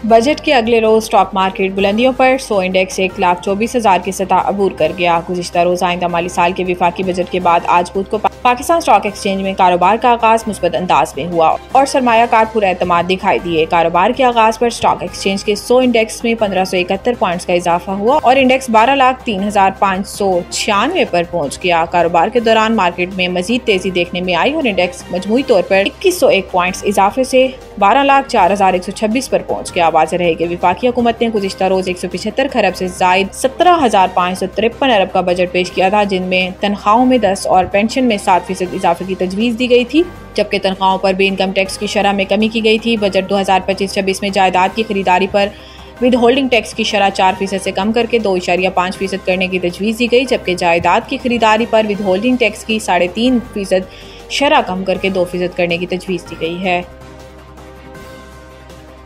Budget के अगले रोज stock market बुलंदियों पर। 100 इंडेक्स 1,24,000 की सतह अबूर कर गया। गुज़िश्ता रोज आइंदा माली साल के विफाकी बजट के बाद आज बुध को पाकिस्तान स्टॉक एक्सचेंज में कारोबार का आगाज मुस्बत अंदाज में हुआ और सरमायाकार पुरएतमाद दिखाई दिए। कारोबार के आगाज पर स्टॉक एक्सचेंज के 100 इंडेक्स में 1571 पॉइंट्स का इजाफा हुआ और इंडेक्स 12,03,596 पर पहुंच गया। कारोबार के दौरान मार्केट में मजीद तेजी देखने में आई और इंडेक्स मजमूई तौर पर 2101 पॉइंट्स इजाफे से 12,04,126 पर पहुंच गया। वाज़ेह रहे कि विफाकी हुकूमत ने गुज़िश्ता रोज 175 खरब से जायद 17,553 अरब का बजट पेश किया था, जिनमें तनख्वाहों में 10 और पेंशन में 7% इजाफे की तजवीज़ दी गई थी, जबकि तनख्वाहों पर भी इनकम टैक्स की शरह में कमी की गई थी। बजट 2025-26 में जायदाद की खरीदारी पर विद होल्डिंग टैक्स की शरह 4% से कम करके 2.5% करने की तजवीज़ दी गई, जबकि जायदाद की खरीदारी पर विद होल्डिंग टैक्स की 3.5% शरह कम करके 2% करने की तजवीज़ दी गई है।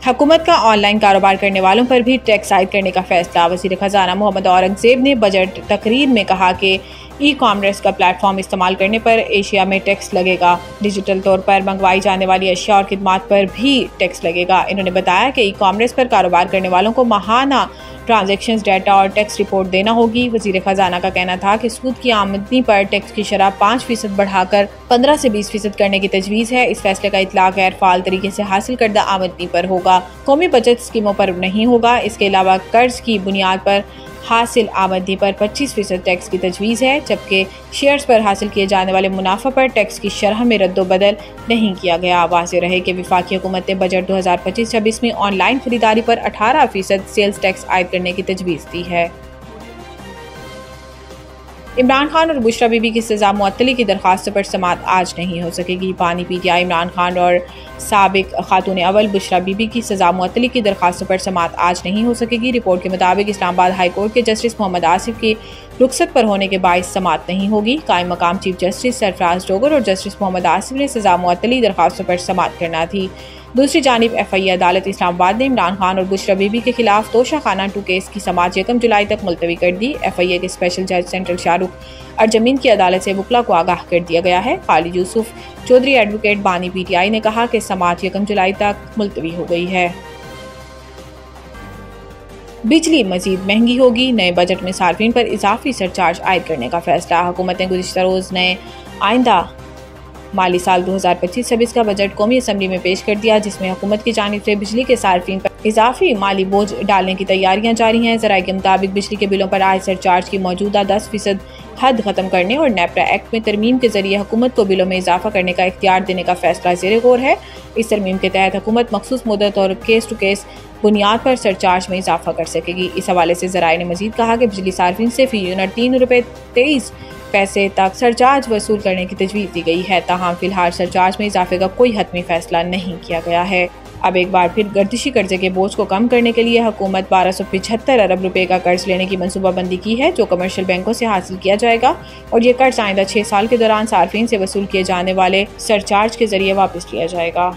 हुकूमत का ऑनलाइन कारोबार करने वालों पर भी टैक्स आयद करने का फैसला। वज़ीर ख़जाना मोहम्मद औरंगज़ेब ने बजट तकरीर में कहा कि ई कॉमर्स का प्लेटफॉर्म इस्तेमाल करने पर एशिया में टैक्स लगेगा। डिजिटल तौर पर मंगवाई जाने वाली अशिया और खिदमात पर भी टैक्स लगेगा। इन्होंने बताया कि ई कॉमर्स पर कारोबार करने वालों को माहाना ट्रांजैक्शंस डाटा और टैक्स रिपोर्ट देना होगी। वज़ीर ख़जाना का कहना था कि सूद की आमदनी पर टैक्स की शरह 5% बढ़ाकर 15 से 20% करने की तजवीज़ है। इस फैसले का इतलाक़ गैर फ़ाल तरीके से हासिल करदा आमदनी पर होगा, कौमी बचत स्कीमों पर नहीं होगा। इसके अलावा कर्ज की बुनियाद पर हासिल आमदनी पर 25% टैक्स की तजवीज़ है, जबकि शेयर्स पर हासिल किए जाने वाले मुनाफा पर टैक्स की शरह में रद्दोबदल नहीं किया गया। वाज़ेह रहे कि विफाकी हुकूमत ने बजट 2025-26 में ऑनलाइन खरीदारी पर 18% सेल्स टैक्स आयद करने की तजवीज़ दी है। इमरान खान और बुशरा बीबी की सज़ा मुअत्तली की दरख्वास्त पर समाअत आज नहीं हो सकेगी। बानी पीटीआई इमरान खान और साबिक खातून अव्वल बुशरा बीबी की सज़ा मुअत्तली की दरख्वास्त पर समाअत आज नहीं हो सकेगी। रिपोर्ट के मुताबिक इस्लामाबाद हाई कोर्ट के जस्टिस मोहम्मद आसिफ की रुखसत पर होने के बाइस समाअत नहीं होगी। कायम मकाम चीफ जस्टिस सरफराज डोगर और जस्टिस मोहम्मद आसिफ ने सज़ा मुअत्तली दरख्वास्तों पर समाअत करना थी। दूसरी जानिब FIA अदालत इस्लामाबाद ने इमरान खान और बुशरा बीबी के खिलाफ तोशा खाना 2 केस की समाअत 1 जुलाई तक मुलतवी कर दी। FIA के स्पेशल जज सेंट्रल शाहरुख अर्जमीन की अदालत से वकला को आगाह कर दिया गया है। खालिद यूसुफ चौधरी एडवोकेट बानी PTI ने कहा कि समाअत 1 जुलाई तक मुलतवी हो गई है। बिजली मजीद महंगी होगी। नए बजट में सार्फिन पर इजाफी सरचार्ज आयद करने का फैसला। हुकूमत ने गुज़िश्ता रोज नए आइंदा माली साल 2025-26 का बजट कौमी असम्बली में पेश कर दिया, जिसमें हुकूमत की जानिब से बिजली के सार्फिन पर इजाफी माली बोझ डालने की तैयारियां जारी हैं। ज़राए के मुताबिक बिजली के बिलों पर आय सरचार्ज की मौजूदा 10% हद खत्म करने और नेपरा एक्ट में तरमीम के जरिए हुकूमत को बिलों में इजाफा करने का इख्तियार देने का फैसला ज़ेर गौर है। इस तरमीम के तहत हुकूमत मखसूस मुद्दत और केस टू केस बुनियाद पर सरचार्ज में इजाफा कर सकेगी। इस हवाले से ज़राए ने मजीद कहा कि बिजली सार्फिन से फी यूनिट 3 रुपये 23 पैसे तक सरचार्ज वसूल करने की तजवीज़ दी गई है। ताहम फिलहाल सरचार्ज में इजाफे का कोई हतमी फैसला नहीं किया गया है। अब एक बार फिर गर्दिशी कर्जे के बोझ को कम करने के लिए हुकूमत 1275 अरब रुपए का कर्ज लेने की मनसूबाबंदी की है, जो कमर्शियल बैंकों से हासिल किया जाएगा और ये कर्ज आइंदा 6 साल के दौरान सार्फिन से वसूल किए जाने वाले सरचार्ज के जरिए वापस लिया जाएगा।